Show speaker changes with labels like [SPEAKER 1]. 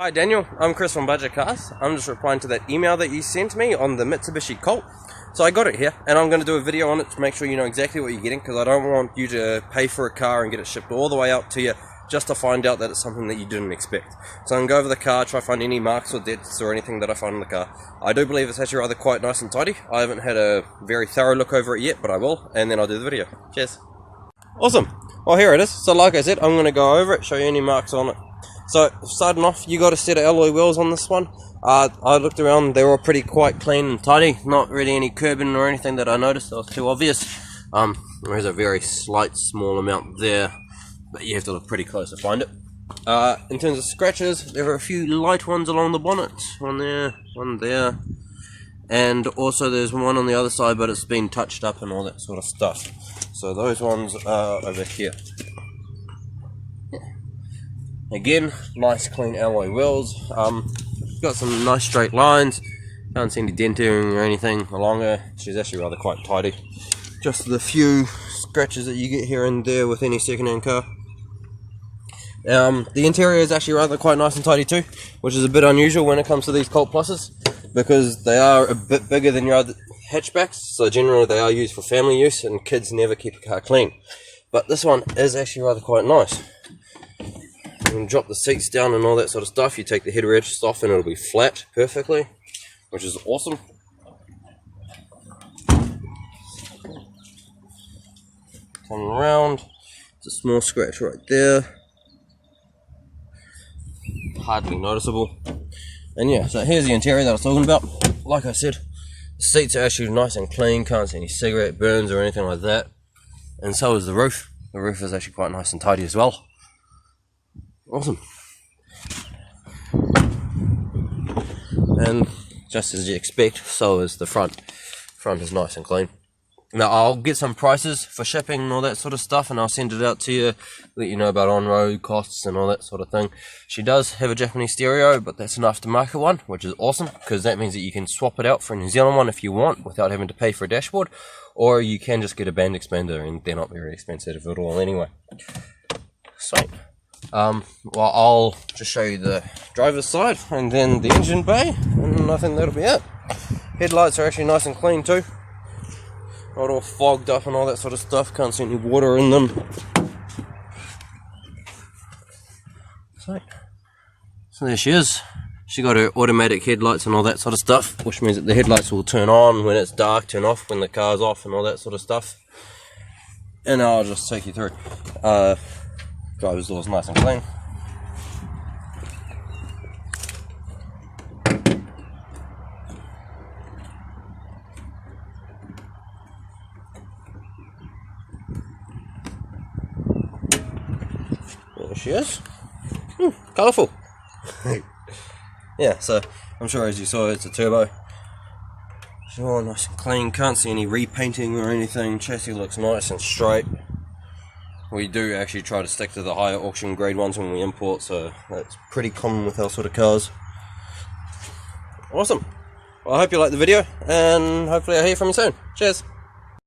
[SPEAKER 1] Hi Daniel, I'm Chris from Budget Cars. I'm just replying to that email that you sent me on the Mistubishi Colt. So I got it here, and I'm going to do a video on it to make sure you know exactly what you're getting, because I don't want you to pay for a car and get it shipped all the way out to you just to find out that it's something that you didn't expect. So I'm going to go over the car, try to find any marks or dents or anything that I find in the car. I do believe it's actually rather quite nice and tidy. I haven't had a very thorough look over it yet, but I will, and then I'll do the video. Cheers. Awesome. Well, here it is. So like I said, I'm going to go over it, show you any marks on it. So, starting off, you got a set of alloy wheels on this one. I looked around, they're all pretty quite clean and tidy. Not really any curbing or anything that I noticed that was too obvious. There is a very slight small amount there, but you have to look pretty close to find it. In terms of scratches, there are a few light ones along the bonnet. One there. And also there's one on the other side, but it's been touched up and all that sort of stuff. So those ones are over here. Again, nice clean alloy wheels. Got some nice straight lines. Can't see any denting or anything along her. She's actually rather quite tidy. Just the few scratches that you get here and there with any second-hand car. The interior is actually rather quite nice and tidy too, which is a bit unusual when it comes to these Colt Pluses, because they are a bit bigger than your other hatchbacks. So generally they are used for family use, and kids never keep a car clean. But this one is actually rather quite nice. You can drop the seats down and all that sort of stuff. You take the headrests off and it'll be flat perfectly, which is awesome. Coming around, it's a small scratch right there, hardly noticeable. And yeah, so here's the interior that I was talking about. Like I said, the seats are actually nice and clean, can't see any cigarette burns or anything like that. And so is the roof. The roof is actually quite nice and tidy as well. Awesome. And just as you expect, so is the front. Front is nice and clean. Now I'll get some prices for shipping and all that sort of stuff, and I'll send it out to you, let you know about on-road costs and all that sort of thing. She does have a Japanese stereo, but that's an aftermarket one, which is awesome, because that means that you can swap it out for a New Zealand one if you want, without having to pay for a dashboard, or you can just get a band expander, and they're not very expensive at all anyway. Sweet. Well, I'll just show you the driver's side and then the engine bay, and I think that'll be it. Headlights are actually nice and clean too, not all fogged up and all that sort of stuff. Can't see any water in them. So there she is. She got her automatic headlights and all that sort of stuff, which means that the headlights will turn on when it's dark, turn off when the car's off, and all that sort of stuff. And I'll just take you through. Driver's door's nice and clean. There she is. Colourful. Yeah, so I'm sure as you saw, it's a turbo. It's all nice and clean. Can't see any repainting or anything. Chassis looks nice and straight. We do actually try to stick to the higher auction grade ones when we import, so that's pretty common with our sort of cars. Awesome. Well, I hope you liked the video, and hopefully I'll hear from you soon. Cheers.